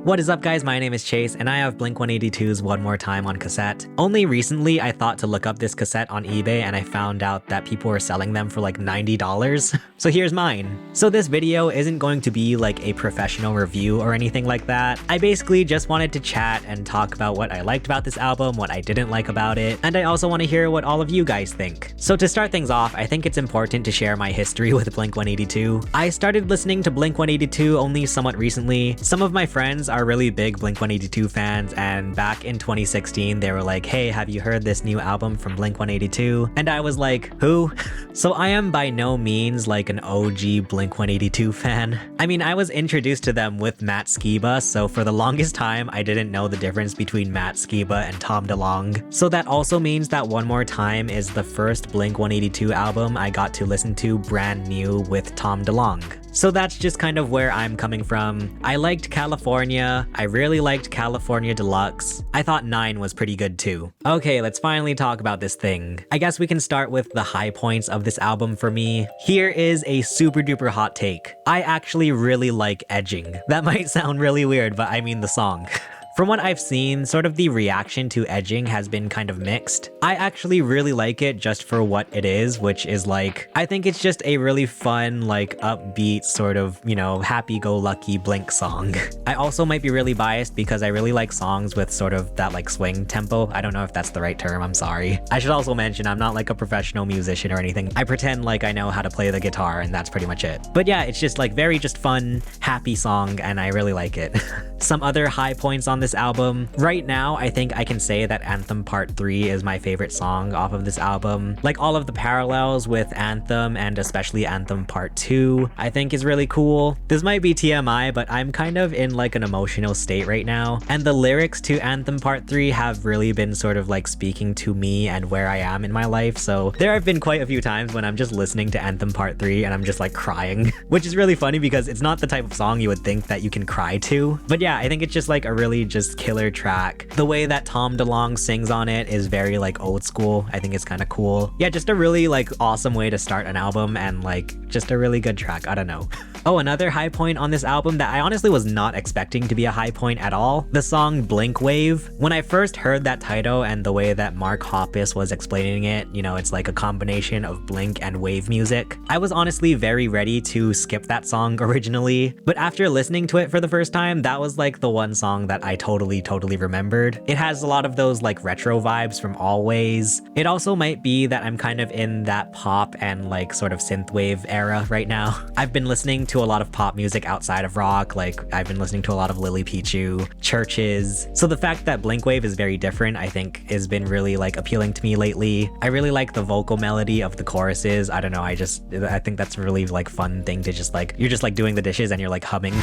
What is up guys, my name is Chase and I have Blink-182's One More Time on cassette. Only recently I thought to look up this cassette on eBay and I found out that people were selling them for like $90. So here's mine. So this video isn't going to be like a professional review or anything like that. I basically just wanted to chat and talk about what I liked about this album, what I didn't like about it, and I also want to hear what all of you guys think. So to start things off, I think it's important to share my history with Blink-182. I started listening to Blink-182 only somewhat recently. Some of my friends are really big Blink-182 fans, and back in 2016 they were like, hey, have you heard this new album from Blink-182? And I was like, who? So I am by no means like an OG Blink-182 fan. I mean, I was introduced to them with Matt Skiba, so for the longest time I didn't know the difference between Matt Skiba and Tom DeLonge. So that also means that One More Time is the first Blink-182 album I got to listen to brand new with Tom DeLonge. So that's just kind of where I'm coming from. I liked California. I really liked California Deluxe. I thought 9 was pretty good too. Okay, let's finally talk about this thing. I guess we can start with the high points of this album for me. Here is a super duper hot take. I actually really like Edging. That might sound really weird, but I mean the song. From what I've seen, sort of the reaction to Edging has been kind of mixed. I actually really like it just for what it is, which is like, I think it's just a really fun, like upbeat sort of, you know, happy-go-lucky Blink song. I also might be really biased because I really like songs with sort of that like swing tempo. I don't know if that's the right term, I'm sorry. I should also mention I'm not like a professional musician or anything. I pretend like I know how to play the guitar and that's pretty much it. But yeah, it's just like very just fun, happy song and I really like it. Some other high points on this album. Right now, I think I can say that Anthem Part 3 is my favorite song off of this album. Like all of the parallels with Anthem and especially Anthem Part 2, I think is really cool. This might be TMI, but I'm kind of in like an emotional state right now. And the lyrics to Anthem Part 3 have really been sort of like speaking to me and where I am in my life. So there have been quite a few times when I'm just listening to Anthem Part 3 and I'm just like crying, which is really funny because it's not the type of song you would think that you can cry to. But yeah, I think it's just like a really just killer track. The way that Tom DeLonge sings on it is very like old school. I think it's kind of cool. Yeah, just a really like awesome way to start an album and like just a really good track. I don't know. Oh, another high point on this album that I honestly was not expecting to be a high point at all, the song Blink Wave. When I first heard that title and the way that Mark Hoppus was explaining it, you know, it's like a combination of Blink and wave music, I was honestly very ready to skip that song originally, but after listening to it for the first time, that was like the one song that I totally remembered. It has a lot of those like retro vibes from Always. It also might be that I'm kind of in that pop and like sort of synthwave era right now. I've been listening to a lot of pop music outside of rock, like I've been listening to a lot of Lily Pichu, Churches. So the fact that Blink Wave is very different, I think has been really like appealing to me lately. I really like the vocal melody of the choruses. I don't know, I think that's a really like fun thing to just like, you're just like doing the dishes and you're like humming.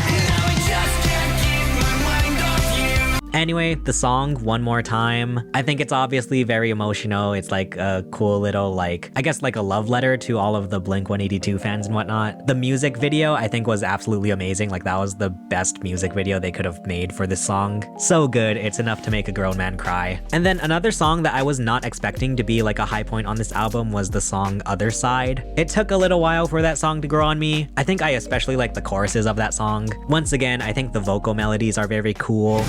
Anyway, the song One More Time, I think it's obviously very emotional. It's like a cool little like, I guess like a love letter to all of the Blink-182 fans and whatnot. The music video I think was absolutely amazing. Like that was the best music video they could have made for this song. So good, it's enough to make a grown man cry. And then another song that I was not expecting to be like a high point on this album was the song Other Side. It took a little while for that song to grow on me. I think I especially like the choruses of that song. Once again, I think the vocal melodies are very cool.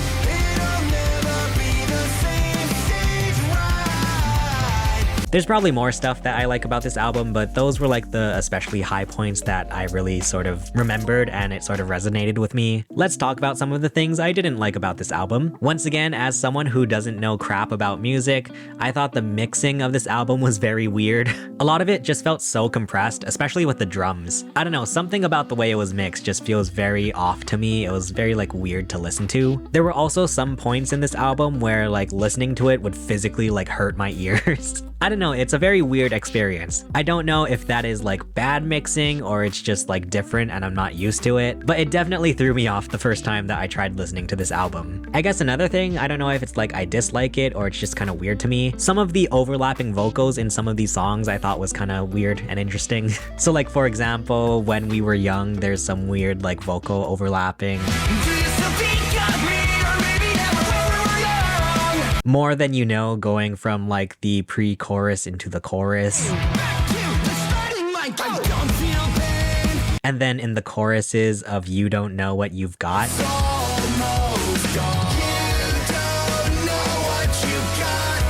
There's probably more stuff that I like about this album, but those were like the especially high points that I really sort of remembered and it sort of resonated with me. Let's talk about some of the things I didn't like about this album. Once again, as someone who doesn't know crap about music, I thought the mixing of this album was very weird. A lot of it just felt so compressed, especially with the drums. I don't know, something about the way it was mixed just feels very off to me. It was very like weird to listen to. There were also some points in this album where like listening to it would physically like hurt my ears. I don't know, it's a very weird experience. I don't know if that is like bad mixing or it's just like different and I'm not used to it, but it definitely threw me off the first time that I tried listening to this album. I guess another thing, I don't know if it's like I dislike it or it's just kind of weird to me. Some of the overlapping vocals in some of these songs I thought was kind of weird and interesting. So like for example, When We Were Young, there's some weird like vocal overlapping. More Than You Know going from like the pre-chorus into the chorus. And then in the choruses of You Don't Know What You've Got.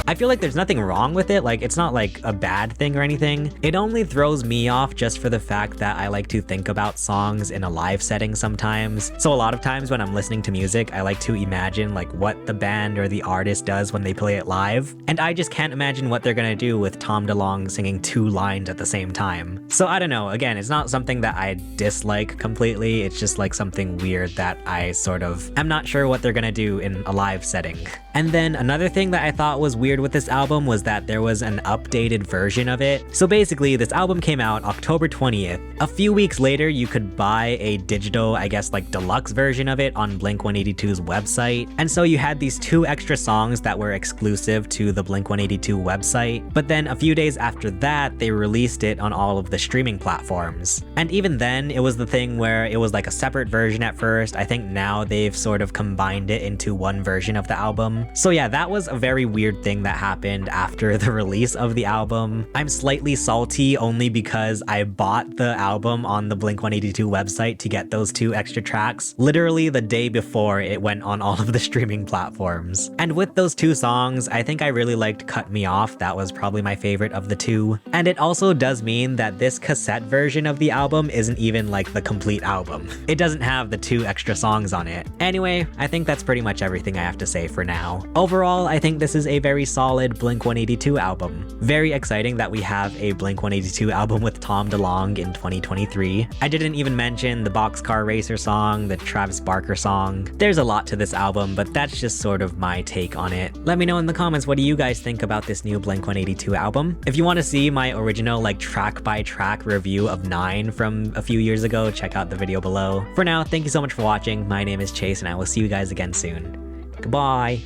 I feel like there's nothing wrong with it, like it's not like a bad thing or anything. It only throws me off just for the fact that I like to think about songs in a live setting sometimes. So a lot of times when I'm listening to music, I like to imagine like what the band or the artist does when they play it live. And I just can't imagine what they're gonna do with Tom DeLonge singing 2 lines at the same time. So I don't know, again, it's not something that I dislike completely, it's just like something weird that I sort of am not sure what they're gonna do in a live setting. And then another thing that I thought was weird with this album was that there was an updated version of it. So basically, this album came out October 20th. A few weeks later, you could buy a digital, I guess like deluxe version of it on Blink-182's website. And so you had these 2 extra songs that were exclusive to the Blink-182 website. But then a few days after that, they released it on all of the streaming platforms. And even then, it was the thing where it was like a separate version at first. I think now they've sort of combined it into one version of the album. So yeah, that was a very weird thing that happened after the release of the album. I'm slightly salty only because I bought the album on the Blink-182 website to get those 2 extra tracks, literally the day before it went on all of the streaming platforms. And with those 2 songs, I think I really liked Cut Me Off. That was probably my favorite of the 2. And it also does mean that this cassette version of the album isn't even like the complete album. It doesn't have the 2 extra songs on it. Anyway, I think that's pretty much everything I have to say for now. Overall, I think this is a very solid Blink-182 album. Very exciting that we have a Blink-182 album with Tom DeLonge in 2023. I didn't even mention the Boxcar Racer song, the Travis Barker song. There's a lot to this album, but that's just sort of my take on it. Let me know in the comments, what do you guys think about this new Blink-182 album? If you want to see my original like track by track review of 9 from a few years ago, check out the video below. For now, thank you so much for watching. My name is Chase and I will see you guys again soon. Goodbye!